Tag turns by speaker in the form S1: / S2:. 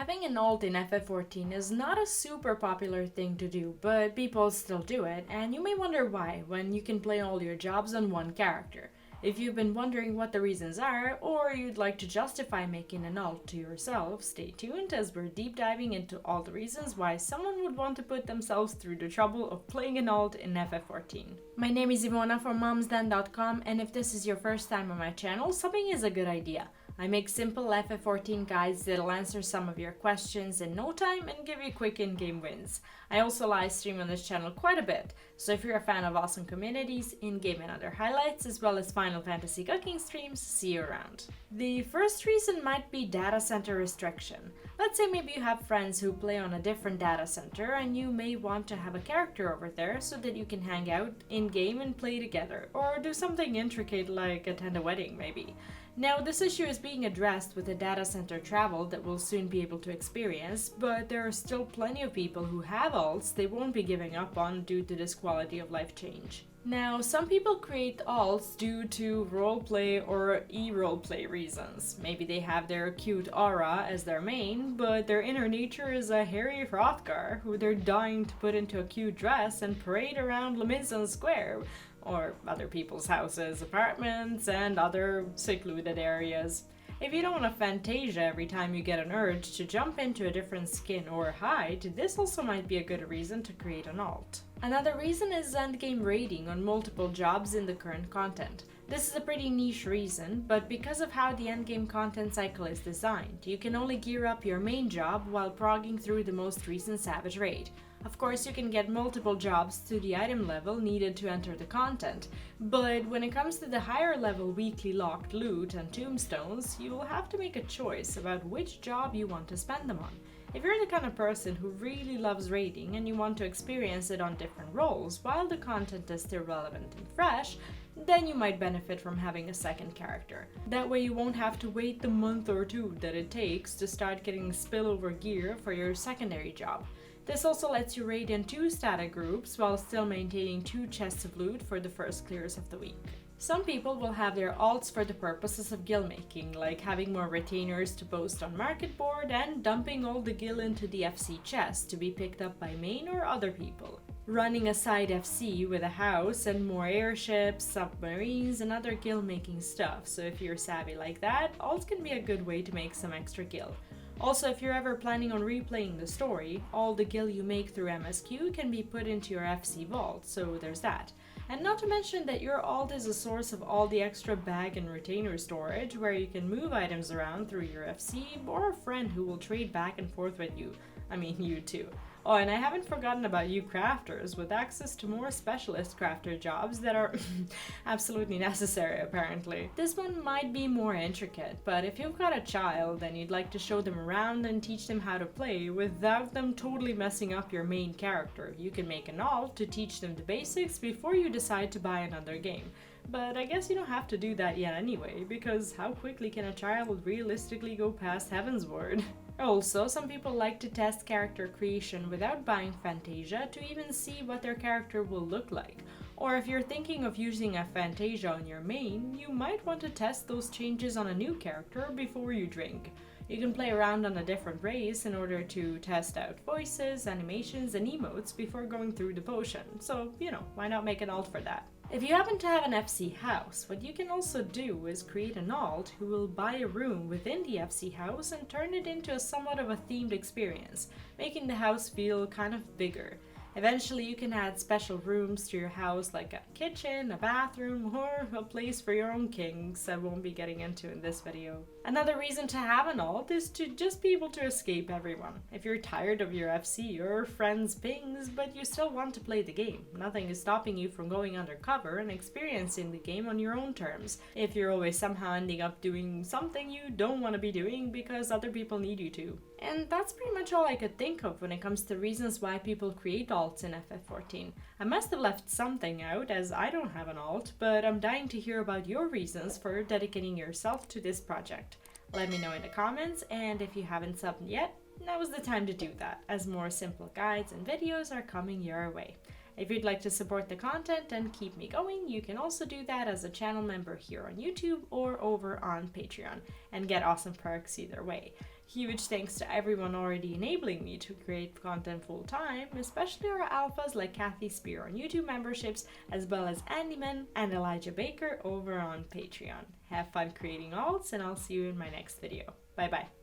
S1: Having an alt in FF14 is not a super popular thing to do, but people still do it, and you may wonder why when you can play all your jobs on one character. If you've been wondering what the reasons are, or you'd like to justify making an alt to yourself, stay tuned as we're deep diving into all the reasons why someone would want to put themselves through the trouble of playing an alt in FF14. My name is Ivona from momsden.com, and if this is your first time on my channel, subbing is a good idea. I make simple FF14 guides that'll answer some of your questions in no time and give you quick in-game wins. I also live stream on this channel quite a bit, so if you're a fan of awesome communities, in-game and other highlights, as well as Final Fantasy cooking streams, see you around. The first reason might be data center restriction. Let's say maybe you have friends who play on a different data center and you may want to have a character over there so that you can hang out in-game and play together, or do something intricate like attend a wedding maybe. Now, this issue is being addressed with the data center travel that we'll soon be able to experience, but there are still plenty of people who have alts they won't be giving up on due to this quality of life change. Now, some people create alts due to roleplay or e-roleplay reasons. Maybe they have their cute aura as their main, but their inner nature is a hairy Hrothgar who they're dying to put into a cute dress and parade around Leminson Square, or other people's houses, apartments, and other secluded areas. If you don't want a Fantasia every time you get an urge to jump into a different skin or hide, this also might be a good reason to create an alt. Another reason is endgame raiding on multiple jobs in the current content. This is a pretty niche reason, but because of how the endgame content cycle is designed, you can only gear up your main job while progging through the most recent Savage raid. Of course, you can get multiple jobs to the item level needed to enter the content, but when it comes to the higher level weekly locked loot and tombstones, you will have to make a choice about which job you want to spend them on. If you're the kind of person who really loves raiding and you want to experience it on different roles while the content is still relevant and fresh, then you might benefit from having a second character. That way you won't have to wait the month or two that it takes to start getting spillover gear for your secondary job. This also lets you raid in 2 static groups while still maintaining 2 chests of loot for the first clears of the week. Some people will have their alts for the purposes of gil making, like having more retainers to post on market board and dumping all the gil into the FC chest to be picked up by main or other people. Running a side FC with a house and more airships, submarines, and other gil making stuff, so if you're savvy like that, alts can be a good way to make some extra gil. Also, if you're ever planning on replaying the story, all the gil you make through MSQ can be put into your FC vault, so there's that. And not to mention that your alt is a source of all the extra bag and retainer storage, where you can move items around through your FC or a friend who will trade back and forth with you. I mean, you too. Oh, and I haven't forgotten about you crafters, with access to more specialist crafter jobs that are absolutely necessary, apparently. This one might be more intricate, but if you've got a child and you'd like to show them around and teach them how to play without them totally messing up your main character, you can make an alt to teach them the basics before you decide to buy another game. But I guess you don't have to do that yet anyway, because how quickly can a child realistically go past Heaven's Word? Also, some people like to test character creation without buying Fantasia to even see what their character will look like. Or if you're thinking of using a Fantasia on your main, you might want to test those changes on a new character before you drink. You can play around on a different race in order to test out voices, animations, and emotes before going through the potion, so, why not make an alt for that? If you happen to have an FC house, what you can also do is create an alt who will buy a room within the FC house and turn it into somewhat of a themed experience, making the house feel kind of bigger. Eventually you can add special rooms to your house like a kitchen, a bathroom, or a place for your own kinks I won't be getting into in this video. Another reason to have an alt is to just be able to escape everyone. If you're tired of your FC or friends' pings but you still want to play the game, nothing is stopping you from going undercover and experiencing the game on your own terms, if you're always somehow ending up doing something you don't want to be doing because other people need you to. And that's pretty much all I could think of when it comes to reasons why people create alts in FF14. I must have left something out as I don't have an alt, but I'm dying to hear about your reasons for dedicating yourself to this project. Let me know in the comments, and if you haven't subbed yet, now is the time to do that, as more simple guides and videos are coming your way. If you'd like to support the content and keep me going, you can also do that as a channel member here on YouTube or over on Patreon, and get awesome perks either way. Huge thanks to everyone already enabling me to create content full time, especially our alphas like Kathy Spear on YouTube memberships, as well as Andyman and Elijah Baker over on Patreon. Have fun creating alts, and I'll see you in my next video. Bye bye.